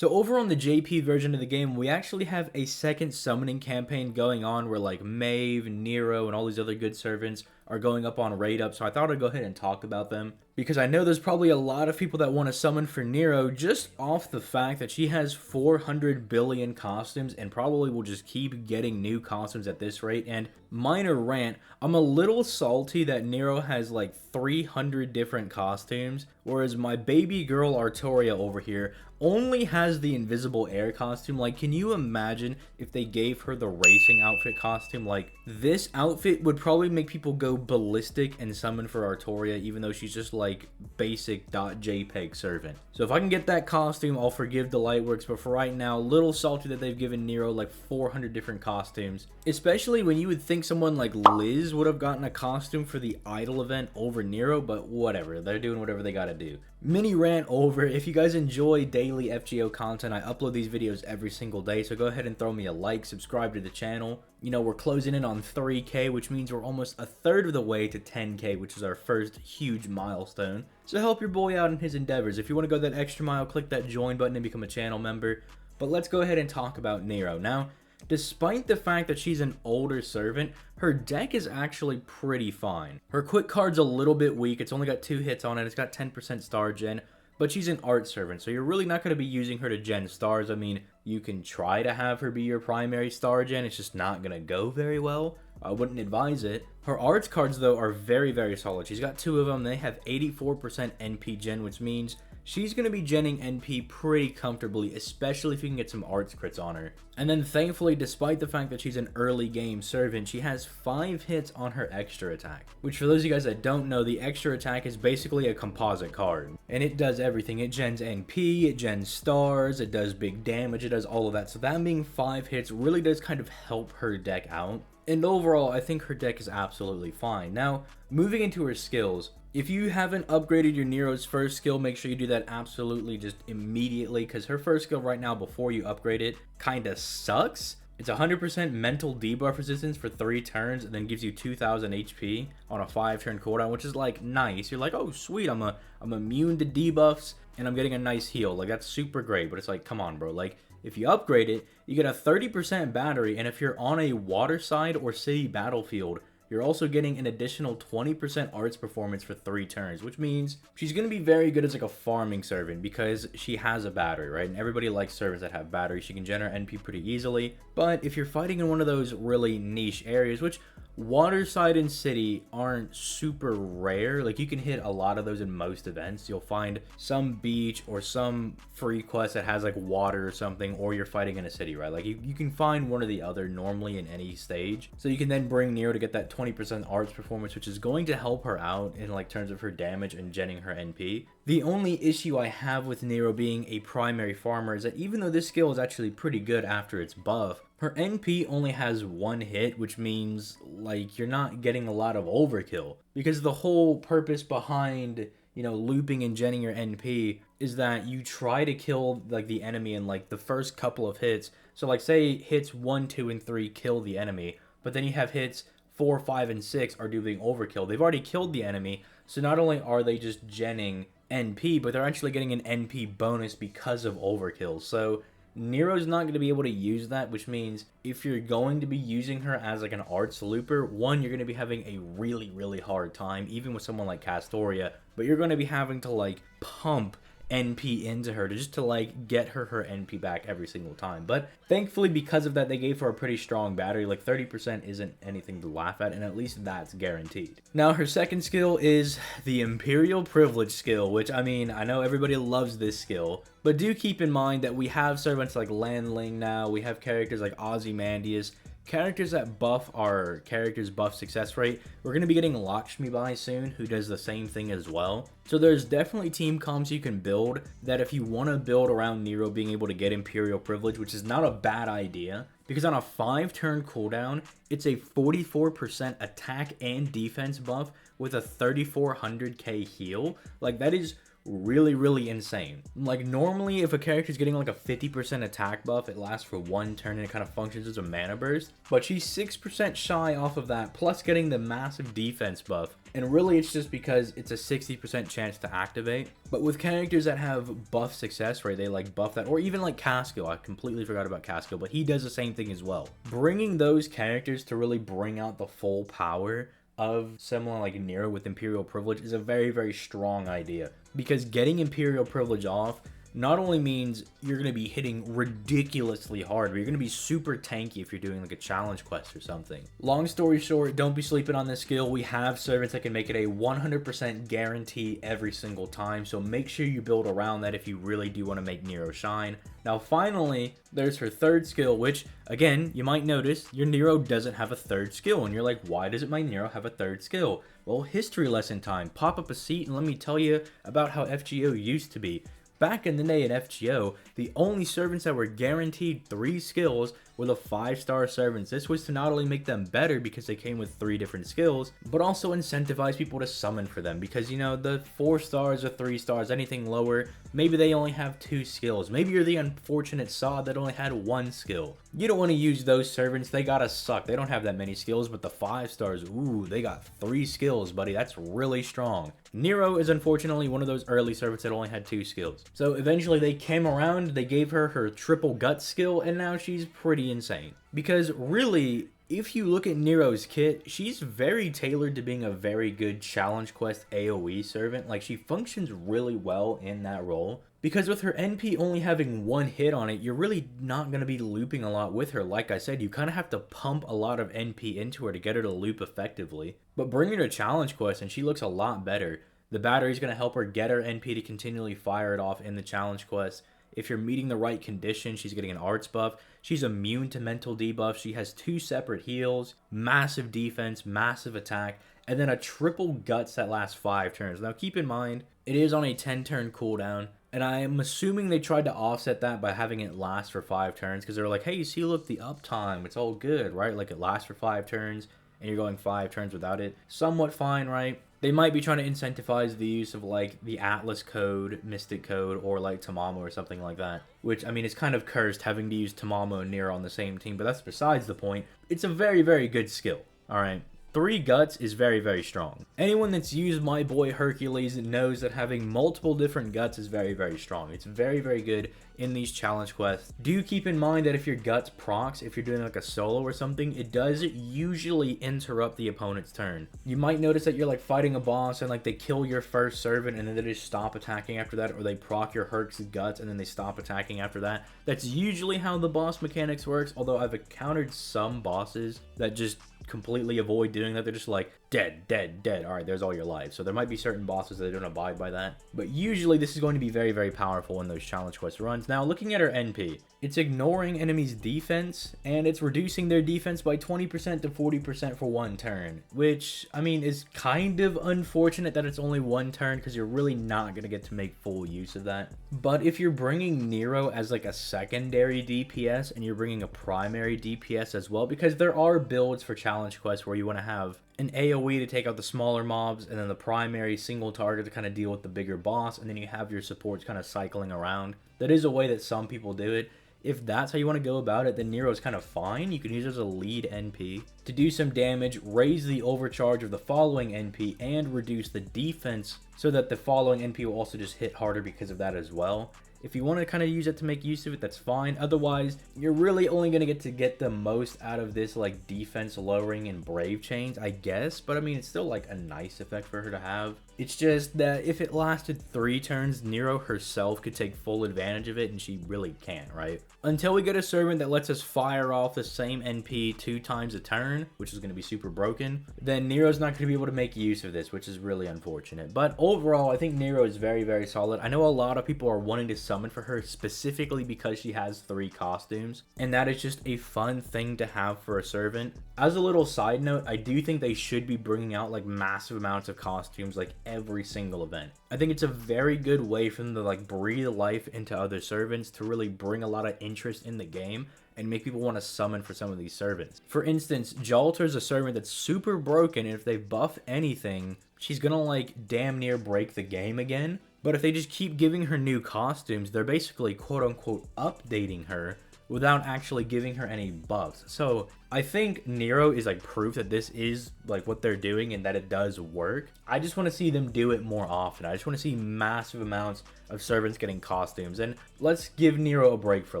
So over on the JP version of the game, we actually have a second summoning campaign going on where like Maeve, Nero, and all these other good servants are going up on raid up. So I thought I'd go ahead and talk about them because I know there's probably a lot of people that want to summon for Nero just off the fact that she has 400 billion costumes and probably will just keep getting new costumes at this rate. And minor rant, I'm a little salty that Nero has like 300 different costumes, whereas my baby girl Artoria over here only has the invisible air costume. Like, can you imagine if they gave her the racing outfit costume? Like, this outfit would probably make people go ballistic and summon for Artoria, even though she's just like basic .jpeg servant. So if I can get that costume, I'll forgive the Lightworks, but for right now, little salty that they've given Nero like 400 different costumes, especially when you would think someone like Liz would have gotten a costume for the idol event over Nero, but whatever, they're doing whatever they gotta do. Mini rant over. If you guys enjoy daily FGO content, I upload these videos every single day, so go ahead and throw me a like, subscribe to the channel. You know, we're closing in on 3K, which means we're almost a third of the way to 10K, which is our first huge milestone. So help your boy out in his endeavors. If you want to go that extra mile, click that join button and become a channel member. But let's go ahead and talk about Nero. Now, despite the fact that she's an older servant, her deck is actually pretty fine. Her quick card's a little bit weak. It's only got 2 hits on it. It's got 10% star gen, but she's an art servant, so you're really not going to be using her to gen stars. I mean, you can try to have her be your primary star gen. It's just not going to go very well. I wouldn't advise it. Her arts cards, though, are very, very solid. She's got 2 of them. They have 84% NP gen, which means she's going to be genning NP pretty comfortably, especially if you can get some arts crits on her. And then thankfully, despite the fact that she's an early game servant, she has 5 hits on her extra attack. Which for those of you guys that don't know, the extra attack is basically a composite card. And it does everything. It gens NP, it gens stars, it does big damage, it does all of that. So that being 5 hits really does kind of help her deck out. And overall, I think her deck is absolutely fine. Now, moving into her skills, if you haven't upgraded your Nero's first skill, make sure you do that absolutely just immediately, because her first skill right now before you upgrade it kind of sucks. It's 100% mental debuff resistance for 3 turns and then gives you 2000 HP on a 5-turn cooldown, which is like nice. You're like, oh sweet, I'm immune to debuffs and I'm getting a nice heal. Like, that's super great, but it's like, come on bro, like if you upgrade it, you get a 30% battery, and if you're on a water side or city battlefield, you're also getting an additional 20% arts performance for 3 turns, which means she's going to be very good as like a farming servant because she has a battery, right? And everybody likes servants that have batteries. She can generate NP pretty easily. But if you're fighting in one of those really niche areas, which waterside and city aren't super rare, like you can hit a lot of those in most events. You'll find some beach or some free quest that has like water or something, or you're fighting in a city, right? Like you can find one or the other normally in any stage. So you can then bring Nero to get that 20% arts performance, which is going to help her out in like terms of her damage and genning her NP. The only issue I have with Nero being a primary farmer is that even though this skill is actually pretty good after its buff, her NP only has 1 hit, which means like you're not getting a lot of overkill, because the whole purpose behind, you know, looping and genning your NP is that you try to kill like the enemy in like the first couple of hits. So like say hits 1, 2, and 3 kill the enemy, but then you have hits 4, 5, and 6 are doing overkill. They've already killed the enemy, so not only are they just genning NP, but they're actually getting an NP bonus because of overkill. So Nero's not going to be able to use that, which means if you're going to be using her as like an arts looper, one, you're going to be having a really, really hard time, even with someone like Castoria, but you're going to be having to like pump NP into her just to like get her NP back every single time. But thankfully, because of that, they gave her a pretty strong battery. Like 30% isn't anything to laugh at, and at least that's guaranteed. Now her second skill is the Imperial Privilege skill, which I mean, I know everybody loves this skill, but do keep in mind that we have servants like Landling now, we have characters like Ozymandias, characters that buff our characters' buff success rate. We're going to be getting Lakshmi Bai soon, who does the same thing as well. So there's definitely team comps you can build that if you want to build around Nero being able to get Imperial Privilege, which is not a bad idea, because on a 5-turn cooldown, it's a 44% attack and defense buff with a 3400k heal. Like, that is really insane. Like normally if a character's getting like a 50% attack buff, it lasts for 1 turn and it kind of functions as a mana burst, but she's 6% shy off of that, plus getting the massive defense buff. And really it's just because it's a 60% chance to activate. But with characters that have buff success rate, they like buff that, or even like Caskill. I completely forgot about Caskill, but he does the same thing as well. Bringing those characters to really bring out the full power of someone like Nero with Imperial Privilege is a very strong idea, because getting Imperial Privilege off not only means you're going to be hitting ridiculously hard, but you're going to be super tanky if you're doing like a challenge quest or something. Long story short, don't be sleeping on this skill. We have servants that can make it a 100% guarantee every single time, so make sure you build around that if you really do want to make Nero shine. Now finally, there's her third skill, which again, you might notice your Nero doesn't have a third skill, and you're like, why doesn't my Nero have a third skill? Well, history lesson time. Pop up a seat and let me tell you about how FGO used to be. Back in the day in FGO, the only servants that were guaranteed 3 skills were the 5-star servants. This was to not only make them better because they came with 3 different skills, but also incentivize people to summon for them, because you know, the 4 stars or 3 stars, anything lower, maybe they only have 2 skills. Maybe you're the unfortunate sod that only had 1 skill. You don't want to use those servants, they gotta suck. They don't have that many skills, but the 5 stars, ooh, they got 3 skills, buddy. That's really strong. Nero is unfortunately one of those early servants that only had 2 skills. So eventually they came around, they gave her her triple gut skill, and now she's pretty insane. Because really, if you look at Nero's kit, she's very tailored to being a very good challenge quest AoE servant. Like, she functions really well in that role. Because with her NP only having 1 hit on it, you're really not going to be looping a lot with her. Like I said, you kind of have to pump a lot of NP into her to get her to loop effectively. But bring her to challenge quest and she looks a lot better. The battery's going to help her get her NP to continually fire it off in the challenge quest. If you're meeting the right conditions, she's getting an arts buff. She's immune to mental debuff. She has 2 separate heals, massive defense, massive attack, and then a triple guts that lasts 5 turns. Now keep in mind, it is on a 10-turn cooldown, and I'm assuming they tried to offset that by having it last for 5 turns, because they're like, hey, you see, look, the uptime, it's all good, right? Like, it lasts for 5 turns, and you're going 5 turns without it. Somewhat fine, right? They might be trying to incentivize the use of, like, the Atlas code, Mystic code, or, like, Tamamo or something like that. Which, I mean, it's kind of cursed having to use Tamamo and Nero on the same team, but that's besides the point. It's a very good skill, alright? 3 guts is very strong. Anyone that's used my boy Hercules knows that having multiple different guts is very strong. It's very good in these challenge quests. Do keep in mind that if your guts procs, if you're doing like a solo or something, it does usually interrupt the opponent's turn. You might notice that you're like fighting a boss and like they kill your first servant and then they just stop attacking after that, or they proc your Herc's guts and then they stop attacking after that. That's usually how the boss mechanics works, although I've encountered some bosses that just completely avoid doing that. They're just like, dead. Alright, there's all your lives. So there might be certain bosses that don't abide by that. But usually this is going to be very powerful in those challenge quest runs. Now, looking at her NP, it's ignoring enemies' defense, and it's reducing their defense by 20% to 40% for 1 turn. Which, I mean, is kind of unfortunate that it's only 1 turn, because you're really not going to get to make full use of that. But if you're bringing Nero as like a secondary DPS, and you're bringing a primary DPS as well, because there are builds for challenge quests where you want to have an AoE to take out the smaller mobs, and then the primary single target to kind of deal with the bigger boss, and then you have your supports kind of cycling around. That is a way that some people do it. If that's how you want to go about it, then Nero's kind of fine. You can use it as a lead NP to do some damage, raise the overcharge of the following NP, and reduce the defense so that the following NP will also just hit harder because of that as well. If you want to kind of use it to make use of it, that's fine. Otherwise, you're really only going to get the most out of this, like, defense lowering and brave chains, I guess. But, I mean, it's still, like, a nice effect for her to have. It's just that if it lasted 3 turns, Nero herself could take full advantage of it, and she really can't, right? Until we get a servant that lets us fire off the same NP 2 times a turn, which is going to be super broken, then Nero's not going to be able to make use of this, which is really unfortunate. But overall, I think Nero is very solid. I know a lot of people are wanting to summon for her specifically because she has 3 costumes, and that is just a fun thing to have for a servant. As a little side note, I do think they should be bringing out like massive amounts of costumes like every single event. I think it's a very good way for them to like breathe life into other servants, to really bring a lot of interest in the game and make people want to summon for some of these servants. For instance, Jalter's a servant that's super broken, and if they buff anything, she's gonna like damn near break the game again. But if they just keep giving her new costumes, they're basically quote unquote updating her without actually giving her any buffs. So I think Nero is like proof that this is like what they're doing and that it does work. I just want to see them do it more often. I just want to see massive amounts of servants getting costumes. And let's give Nero a break for a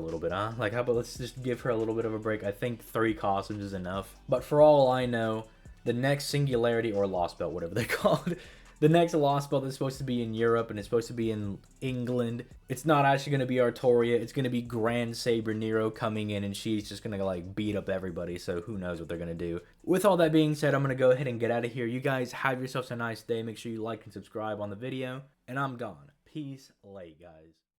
little bit, huh? Like, how about let's just give her a little bit of a break? I think 3 costumes is enough. But for all I know, the next Singularity or Lost Belt, whatever they're called, the next Lost Belt is supposed to be in Europe and it's supposed to be in England. It's not actually going to be Artoria. It's going to be Grand Saber Nero coming in and she's just going to like beat up everybody. So who knows what they're going to do. With all that being said, I'm going to go ahead and get out of here. You guys have yourselves a nice day. Make sure you like and subscribe on the video. And I'm gone. Peace, late guys.